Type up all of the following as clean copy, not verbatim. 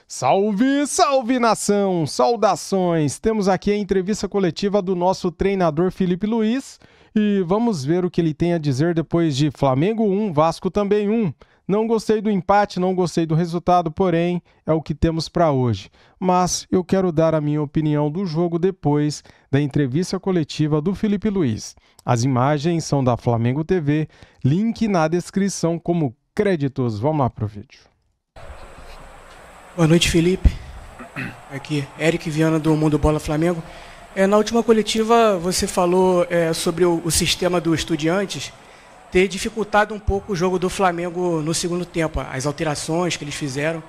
Salve, salve nação! Saudações! Temos aqui a entrevista coletiva do nosso treinador Felipe Luiz e vamos ver o que ele tem a dizer depois de Flamengo 1, Vasco também 1. Não gostei do empate, não gostei do resultado, porém é o que temos para hoje. Mas eu quero dar a minha opinião do jogo depois da entrevista coletiva do Felipe Luiz. As imagens são da Flamengo TV, link na descrição como créditos. Vamos lá pro vídeo. Boa noite, Felipe. Aqui, Eric Viana do Mundo Bola Flamengo. Na última coletiva você falou sobre o sistema do Estudiantes ter dificultado um pouco o jogo do Flamengo no segundo tempo, as alterações que eles fizeram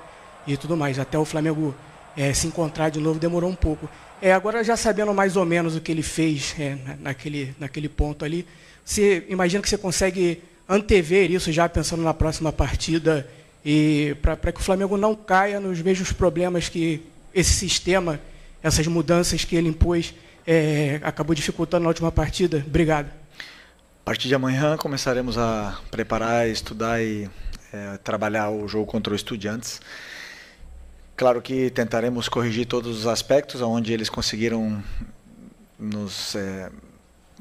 e tudo mais. Até o Flamengo se encontrar de novo demorou um pouco. Agora, já sabendo mais ou menos o que ele fez naquele ponto ali, você imagina que você consegue antever isso já pensando na próxima partida e para que o Flamengo não caia nos mesmos problemas que esse sistema, essas mudanças que ele impôs, acabou dificultando na última partida? Obrigado. A partir de amanhã começaremos a preparar, estudar e trabalhar o jogo contra o Estudiantes. Claro que tentaremos corrigir todos os aspectos onde eles conseguiram nos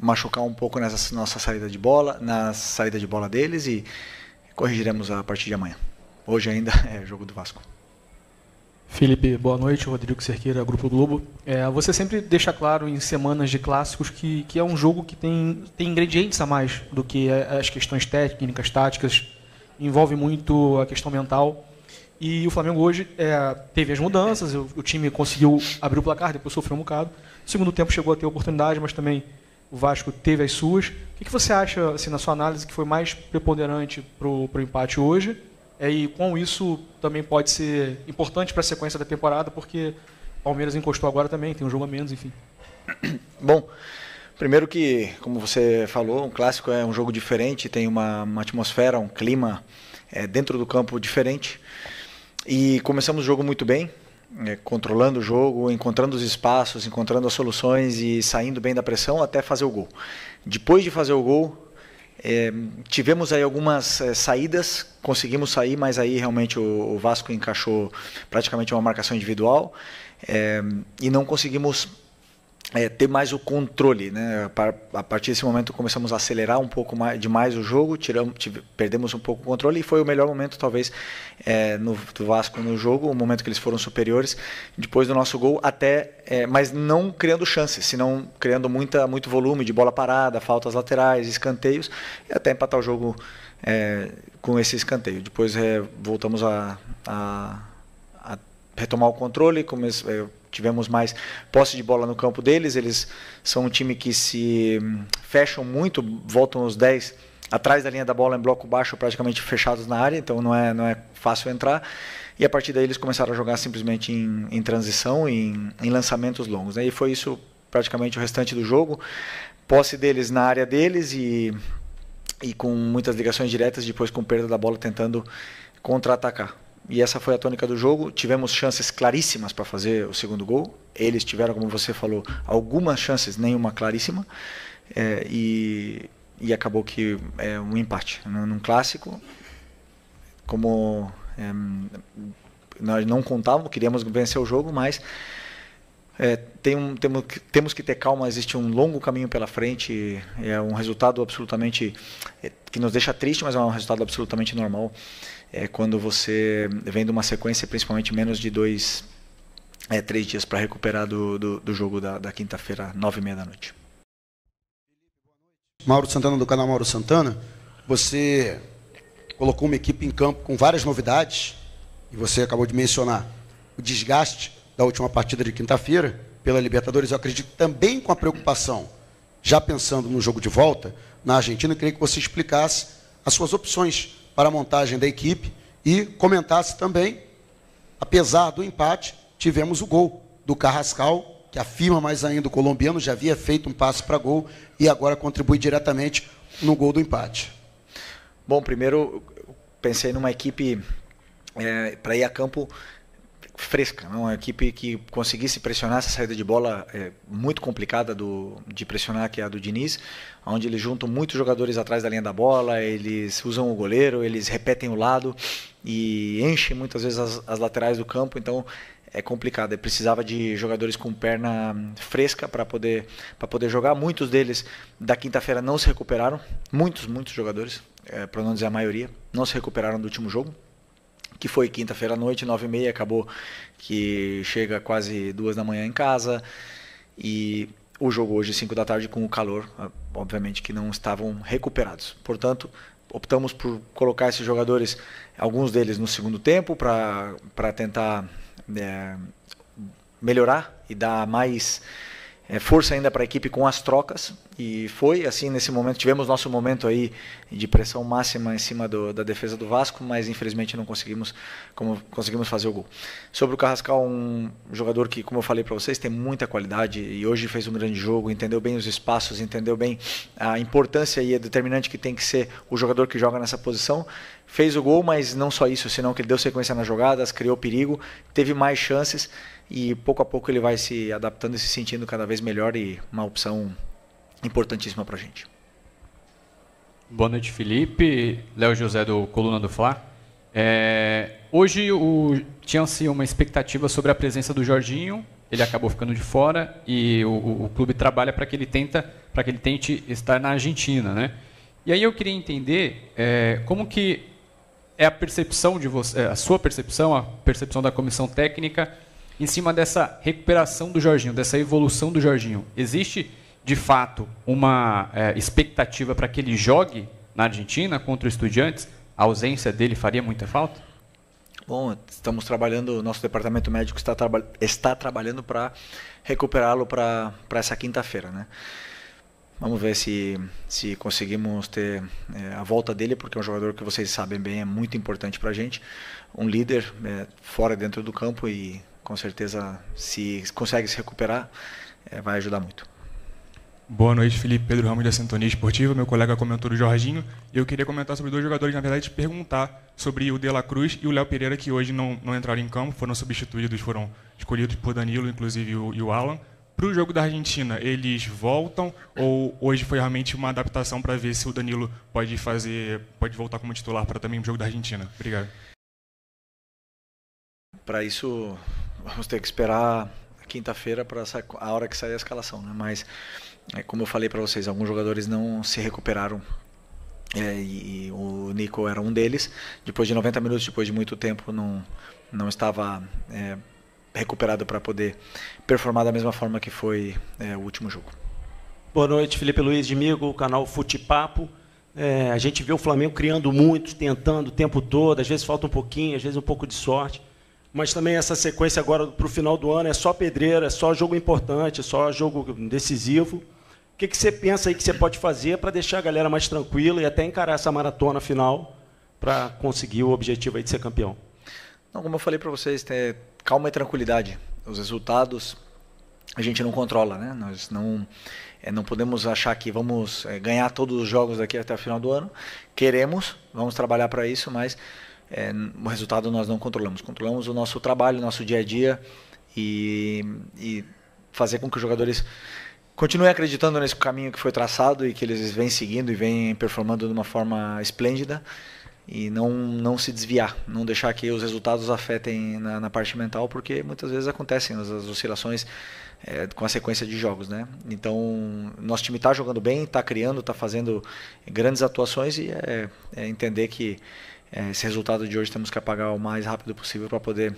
machucar um pouco nessa nossa saída de bola, na saída de bola deles, e corrigiremos a partir de amanhã. Hoje ainda é jogo do Vasco. Felipe, boa noite. Rodrigo Cerqueira, Grupo Globo. Você sempre deixa claro em semanas de clássicos que é um jogo que tem ingredientes a mais do que as questões técnicas, táticas. Envolve muito a questão mental. E o Flamengo hoje teve as mudanças, o time conseguiu abrir o placar, depois sofreu um bocado. No segundo tempo chegou a ter oportunidade, mas também o Vasco teve as suas. O que você acha, assim, na sua análise, que foi mais preponderante para o empate hoje? E com isso também pode ser importante para a sequência da temporada, porque o Palmeiras encostou agora também, tem um jogo a menos, enfim. Bom, primeiro que, como você falou, um clássico é um jogo diferente, tem uma atmosfera, um clima dentro do campo diferente. E começamos o jogo muito bem, controlando o jogo, encontrando os espaços, encontrando as soluções e saindo bem da pressão até fazer o gol. Depois de fazer o gol, tivemos aí algumas saídas, conseguimos sair, mas aí realmente o Vasco encaixou praticamente uma marcação individual e não conseguimos ter mais o controle, né? A partir desse momento começamos a acelerar um pouco demais o jogo, perdemos um pouco o controle e foi o melhor momento talvez do Vasco no jogo, o momento que eles foram superiores, depois do nosso gol, mas não criando chances, senão criando muito volume de bola parada, faltas laterais, escanteios, e até empatar o jogo com esse escanteio. Depois voltamos a retomar o controle, tivemos mais posse de bola no campo deles. Eles são um time que se fecham muito, voltam os 10 atrás da linha da bola em bloco baixo, praticamente fechados na área, então não é fácil entrar. E a partir daí eles começaram a jogar simplesmente em transição, em lançamentos longos, né? E foi isso praticamente o restante do jogo. Posse deles na área deles e com muitas ligações diretas, depois com perda da bola tentando contra-atacar. E essa foi a tônica do jogo. Tivemos chances claríssimas para fazer o segundo gol. Eles tiveram, como você falou, algumas chances, nenhuma claríssima. E acabou que um empate num clássico. Como nós não contávamos, queríamos vencer o jogo, mas temos que ter calma. Existe um longo caminho pela frente. É um resultado absolutamente que nos deixa triste, mas é um resultado absolutamente normal. Quando você vem de uma sequência, principalmente menos de 3 dias para recuperar do jogo da quinta-feira, 9h30 da noite. Mauro Santana, do canal Mauro Santana. Você colocou uma equipe em campo com várias novidades, e você acabou de mencionar o desgaste da última partida de quinta-feira pela Libertadores. Eu acredito também com a preocupação, já pensando no jogo de volta na Argentina. Eu queria que você explicasse as suas opções para a montagem da equipe e comentasse também, apesar do empate, tivemos o gol do Carrascal, que afirma mais ainda o colombiano, já havia feito um passe para gol e agora contribui diretamente no gol do empate. Bom, primeiro pensei numa equipe para ir a campo fresca, não? Uma equipe que conseguisse pressionar essa saída de bola muito complicada de pressionar, que é a do Diniz, onde eles juntam muitos jogadores atrás da linha da bola, eles usam o goleiro, eles repetem o lado e enchem muitas vezes as laterais do campo, então é complicado. Ele precisava de jogadores com perna fresca para poder jogar. Muitos deles da quinta-feira não se recuperaram, muitos jogadores, para não dizer a maioria, não se recuperaram do último jogo, que foi quinta-feira à noite, 9h30, acabou que chega quase 2 da manhã em casa, e o jogo hoje, 5 da tarde, com o calor, obviamente que não estavam recuperados. Portanto, optamos por colocar esses jogadores, alguns deles no segundo tempo, para tentar melhorar e dar mais força ainda para a equipe com as trocas, e foi assim. Nesse momento tivemos nosso momento aí de pressão máxima em cima da defesa do Vasco, mas infelizmente não conseguimos fazer o gol. Sobre o Carrascal, um jogador que, como eu falei para vocês, tem muita qualidade e hoje fez um grande jogo, entendeu bem os espaços, entendeu bem a importância e a determinante que tem que ser o jogador que joga nessa posição. Fez o gol, mas não só isso, senão que ele deu sequência nas jogadas, criou perigo, teve mais chances, e pouco a pouco ele vai se adaptando e se sentindo cada vez melhor, e uma opção importantíssima para a gente. Boa noite, Felipe. Léo José, do Coluna do Fla. Hoje tinha-se uma expectativa sobre a presença do Jorginho, ele acabou ficando de fora, e o clube trabalha para que ele tente estar na Argentina, né? E aí eu queria entender como que é a percepção de você, a sua percepção, a percepção da comissão técnica em cima dessa recuperação do Jorginho, dessa evolução do Jorginho. Existe, de fato, uma expectativa para que ele jogue na Argentina contra o Estudiantes? A ausência dele faria muita falta? Bom, estamos trabalhando, nosso departamento médico está trabalhando para recuperá-lo para essa quinta-feira, né? Vamos ver se conseguimos ter a volta dele, porque é um jogador que vocês sabem bem, é muito importante para a gente, um líder fora e dentro do campo, e com certeza, se consegue se recuperar, vai ajudar muito. Boa noite, Felipe. Pedro Ramos, da Sintonia Esportiva. Meu colega comentou do Jorginho. Eu queria comentar sobre 2 jogadores, na verdade, perguntar sobre o De La Cruz e o Léo Pereira, que hoje não entraram em campo, foram substituídos, foram escolhidos por Danilo, inclusive e o Alan. Para o jogo da Argentina, eles voltam ou hoje foi realmente uma adaptação para ver se o Danilo pode voltar como titular para também o jogo da Argentina? Obrigado. Para isso, vamos ter que esperar a quinta-feira para a hora que sair a escalação, né? Mas, como eu falei para vocês, alguns jogadores não se recuperaram, e o Nico era um deles. Depois de 90 minutos, depois de muito tempo, não estava recuperado para poder performar da mesma forma que foi o último jogo. Boa noite, Felipe Luiz de Migo, canal Futepapo. A gente vê o Flamengo criando muito, tentando o tempo todo, às vezes falta um pouquinho, às vezes um pouco de sorte, mas também essa sequência agora para o final do ano é só pedreira, é só jogo importante, é só jogo decisivo. O que você pensa aí que você pode fazer para deixar a galera mais tranquila e até encarar essa maratona final para conseguir o objetivo aí de ser campeão? Não, como eu falei para vocês, calma e tranquilidade. Os resultados a gente não controla, né? Nós não podemos achar que vamos ganhar todos os jogos daqui até o final do ano. Queremos, vamos trabalhar para isso, mas o resultado nós não controlamos. Controlamos o nosso trabalho, o nosso dia a dia, e fazer com que os jogadores continuem acreditando nesse caminho que foi traçado e que eles vêm seguindo e vêm performando de uma forma esplêndida, e não se desviar, não deixar que os resultados afetem na parte mental, porque muitas vezes acontecem as oscilações com a sequência de jogos, né? Então, nosso time está jogando bem, está criando, está fazendo grandes atuações, e entender que esse resultado de hoje temos que apagar o mais rápido possível para poder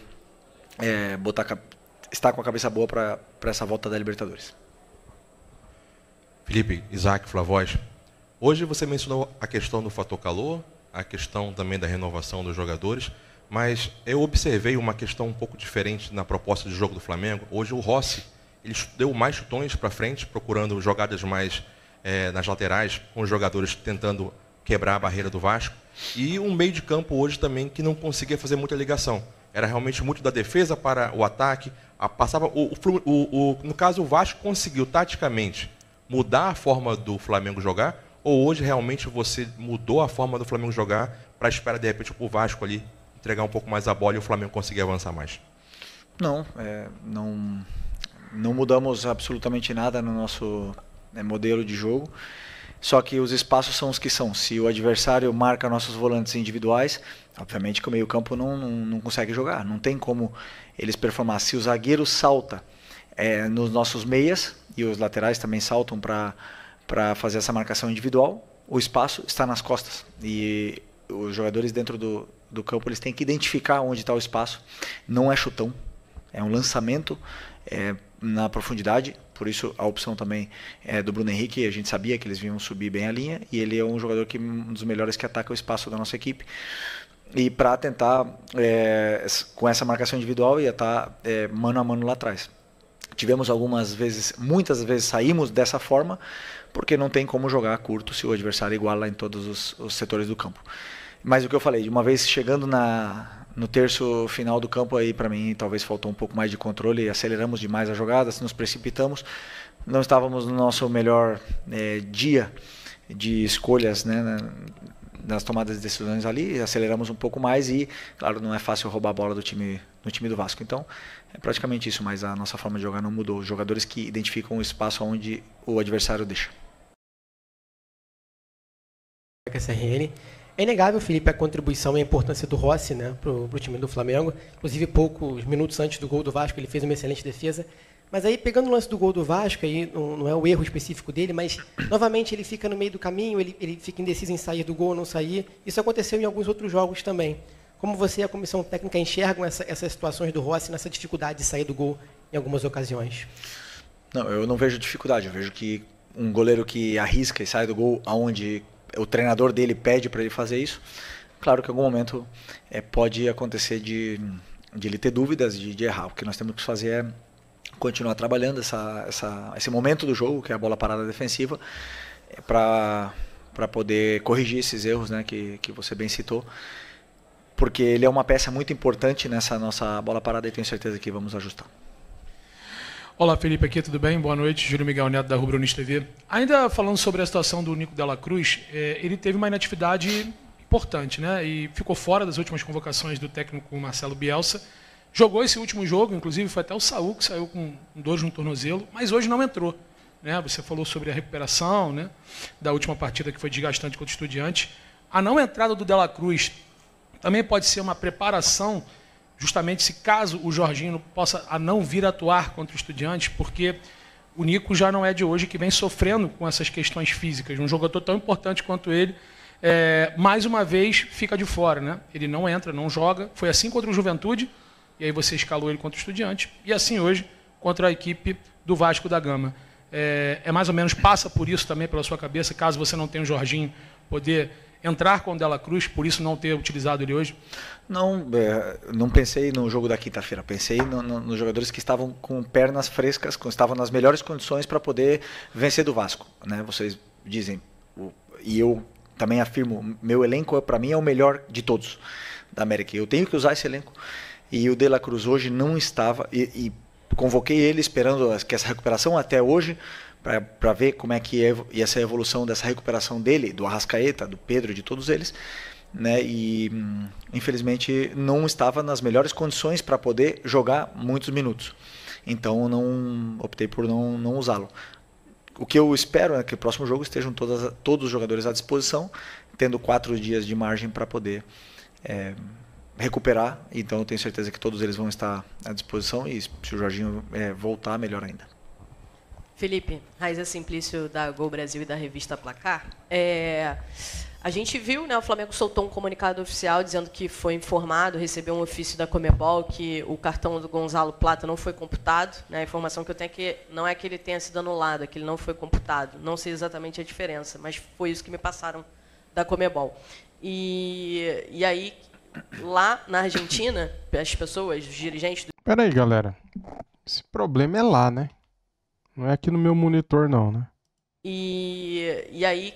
estar com a cabeça boa para essa volta da Libertadores. Felipe, Isaac, Flavoz, hoje você mencionou a questão do fator calor, a questão também da renovação dos jogadores, mas eu observei uma questão um pouco diferente na proposta de jogo do Flamengo. Hoje o Rossi, ele deu mais chutões para frente, procurando jogadas mais nas laterais, com os jogadores tentando quebrar a barreira do Vasco, e um meio de campo hoje também que não conseguia fazer muita ligação. Era realmente muito da defesa para o ataque. No caso, o Vasco conseguiu taticamente mudar a forma do Flamengo jogar, ou hoje realmente você mudou a forma do Flamengo jogar para esperar de repente o Vasco ali entregar um pouco mais a bola e o Flamengo conseguir avançar mais? Não, não mudamos absolutamente nada no nosso modelo de jogo, só que os espaços são os que são. Se o adversário marca nossos volantes individuais, obviamente que o meio-campo não consegue jogar, não tem como eles performar. Se o zagueiro salta nos nossos meias, e os laterais também saltam para fazer essa marcação individual, o espaço está nas costas. E os jogadores dentro do campo eles têm que identificar onde está o espaço. Não é chutão, é um lançamento na profundidade. Por isso a opção também é do Bruno Henrique. A gente sabia que eles vinham subir bem a linha, e ele é um jogador um dos melhores que ataca o espaço da nossa equipe. E para tentar, com essa marcação individual, ia estar mano a mano lá atrás. Tivemos muitas vezes saímos dessa forma, porque não tem como jogar curto se o adversário iguala em todos os setores do campo. Mas o que eu falei, de uma vez chegando no terço final do campo, aí para mim talvez faltou um pouco mais de controle, aceleramos demais as jogadas, nos precipitamos, não estávamos no nosso melhor dia de escolhas, né, nas tomadas de decisões ali, aceleramos um pouco mais e, claro, não é fácil roubar a bola do time do Vasco. Então, é praticamente isso, mas a nossa forma de jogar não mudou. Os jogadores que identificam o espaço onde o adversário deixa. SRN. É inegável, Felipe, a contribuição e a importância do Rossi, né, para o time do Flamengo. Inclusive, poucos minutos antes do gol do Vasco, ele fez uma excelente defesa. Mas aí, pegando o lance do gol do Vasco, aí não é o erro específico dele, mas, novamente, ele fica no meio do caminho, ele fica indeciso em sair do gol ou não sair. Isso aconteceu em alguns outros jogos também. Como você e a comissão técnica enxergam essas situações do Rossi nessa dificuldade de sair do gol em algumas ocasiões? Não, eu não vejo dificuldade. Eu vejo que um goleiro que arrisca e sai do gol aonde o treinador dele pede para ele fazer isso, claro que em algum momento pode acontecer de ele ter dúvidas, de errar. O que nós temos que fazer é continuar trabalhando esse momento do jogo, que é a bola parada defensiva, para poder corrigir esses erros, né, que você bem citou, porque ele é uma peça muito importante nessa nossa bola parada e tenho certeza que vamos ajustar. Olá, Felipe, aqui, tudo bem? Boa noite, Júlio Miguel Neto, da Rubro News TV. Ainda falando sobre a situação do Nico Dela Cruz, ele teve uma inatividade importante, né, e ficou fora das últimas convocações do técnico Marcelo Bielsa. Jogou esse último jogo, inclusive foi até o Saúl que saiu com dor no tornozelo, mas hoje não entrou, né? Você falou sobre a recuperação, né, da última partida que foi desgastante contra o Estudiantes. A não entrada do Dela Cruz também pode ser uma preparação, justamente se caso o Jorginho possa não vir atuar contra o Estudiantes, porque o Nico já não é de hoje que vem sofrendo com essas questões físicas. Um jogador tão importante quanto ele, mais uma vez, fica de fora, né? Ele não entra, não joga. Foi assim contra o Juventude, e aí você escalou ele contra o Estudiantes, e assim hoje contra a equipe do Vasco da Gama. Mais ou menos, passa por isso também pela sua cabeça, caso você não tenha o Jorginho, poder entrar com o Dela Cruz, por isso não ter utilizado ele hoje? Não pensei no jogo da quinta-feira, pensei nos jogadores que estavam com pernas frescas, estavam nas melhores condições para poder vencer do Vasco, né? Vocês dizem, e eu também afirmo, meu elenco para mim é o melhor de todos da América, eu tenho que usar esse elenco. E o Dela Cruz hoje não estava, e convoquei ele esperando que essa recuperação até hoje, para ver como é que ia ser a evolução dessa recuperação dele, do Arrascaeta, do Pedro, de todos eles, né? E infelizmente não estava nas melhores condições para poder jogar muitos minutos. Então optei por não usá-lo. O que eu espero é que o próximo jogo estejam todos os jogadores à disposição, tendo 4 dias de margem para poder recuperar, então eu tenho certeza que todos eles vão estar à disposição e se o Jorginho voltar, melhor ainda. Felipe, Raiza Simplício da Gol Brasil e da revista Placar. A gente viu, né, o Flamengo soltou um comunicado oficial dizendo que foi informado, recebeu um ofício da Conmebol que o cartão do Gonzalo Plata não foi computado, né? A informação que eu tenho é que não é que ele tenha sido anulado, é que ele não foi computado. Não sei exatamente a diferença, mas foi isso que me passaram da Conmebol. E aí, lá na Argentina, as pessoas, os dirigentes... Peraí, galera. Esse problema é lá, né? Não é aqui no meu monitor, não, né? E aí,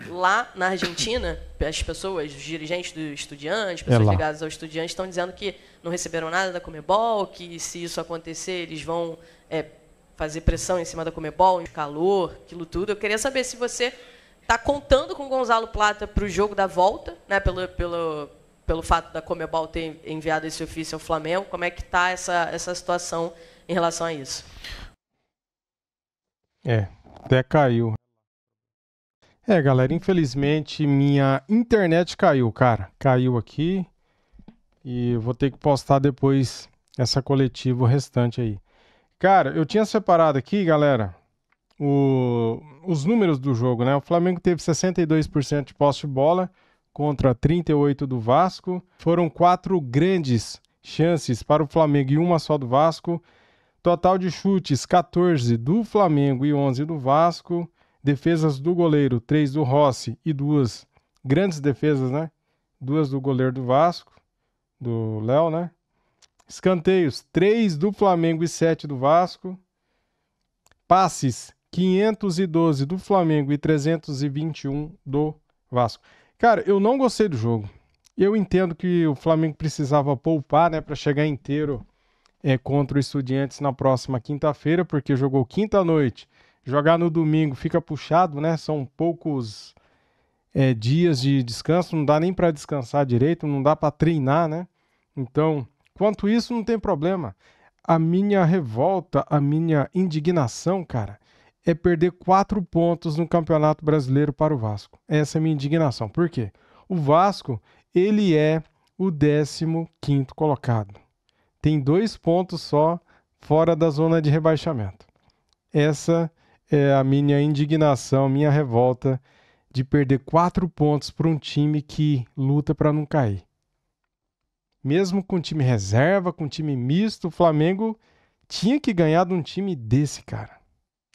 lá na Argentina, as pessoas, os dirigentes do Estudiantes, pessoas ligadas ao Estudiantes, estão dizendo que não receberam nada da Conmebol, que se isso acontecer, eles vão fazer pressão em cima da Conmebol, calor, aquilo tudo. Eu queria saber se você está contando com o Gonzalo Plata para o jogo da volta, né, pelo fato da Conmebol ter enviado esse ofício ao Flamengo. Como é que está essa situação em relação a isso? Até caiu. Galera, infelizmente minha internet caiu, cara. Caiu aqui e vou ter que postar depois essa coletiva, o restante aí. Cara, eu tinha separado aqui, galera, os números do jogo, né? O Flamengo teve 62% de posse de bola contra 38% do Vasco. Foram 4 grandes chances para o Flamengo e uma só do Vasco. Total de chutes, 14 do Flamengo e 11 do Vasco. Defesas do goleiro, 3 do Rossi e 2 grandes defesas, né? 2 do goleiro do Vasco, do Léo, né? Escanteios, 3 do Flamengo e 7 do Vasco. Passes, 512 do Flamengo e 321 do Vasco. Cara, eu não gostei do jogo. Eu entendo que o Flamengo precisava poupar, né, para chegar inteiro contra o Estudiantes na próxima quinta-feira, porque jogou quinta à noite. Jogar no domingo fica puxado, né? São poucos dias de descanso, não dá nem para descansar direito, não dá para treinar, né? Então, quanto isso, não tem problema. A minha revolta, a minha indignação, cara, é perder 4 pontos no Campeonato Brasileiro para o Vasco. Essa é a minha indignação. Por quê? O Vasco, ele é o 15º colocado. Tem 2 pontos só fora da zona de rebaixamento. Essa é a minha indignação, minha revolta de perder 4 pontos para um time que luta para não cair. Mesmo com time reserva, com time misto, o Flamengo tinha que ganhar de um time desse, cara.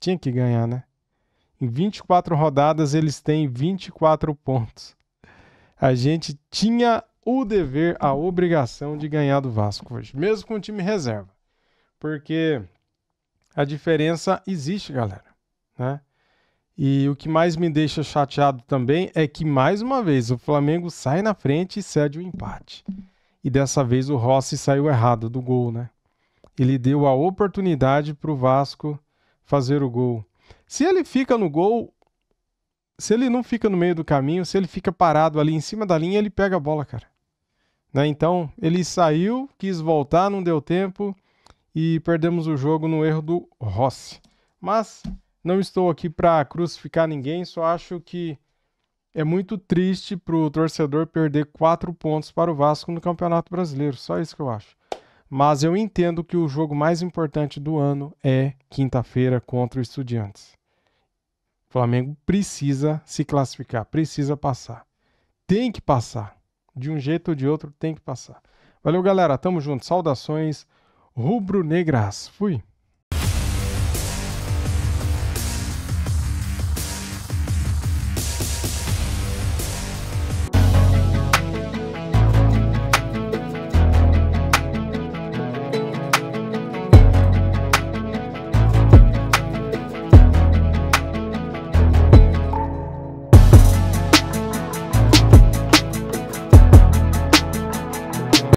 Tinha que ganhar, né? Em 24 rodadas, eles têm 24 pontos. A gente tinha o dever, a obrigação de ganhar do Vasco hoje, mesmo com o time reserva. Porque a diferença existe, galera, né? E o que mais me deixa chateado também é que, mais uma vez, o Flamengo sai na frente e cede o empate. E dessa vez o Rossi saiu errado do gol, né? Ele deu a oportunidade para o Vasco fazer o gol. Se ele fica no gol, se ele não fica no meio do caminho, se ele fica parado ali em cima da linha, ele pega a bola, cara. Né? Então, ele saiu, quis voltar, não deu tempo e perdemos o jogo no erro do Rossi. Mas não estou aqui para crucificar ninguém, só acho que é muito triste para o torcedor perder 4 pontos para o Vasco no Campeonato Brasileiro. Só isso que eu acho. Mas eu entendo que o jogo mais importante do ano é quinta-feira contra o Estudiantes. O Flamengo precisa se classificar, precisa passar. Tem que passar. De um jeito ou de outro, tem que passar. Valeu, galera. Tamo junto. Saudações rubro-negras. Fui.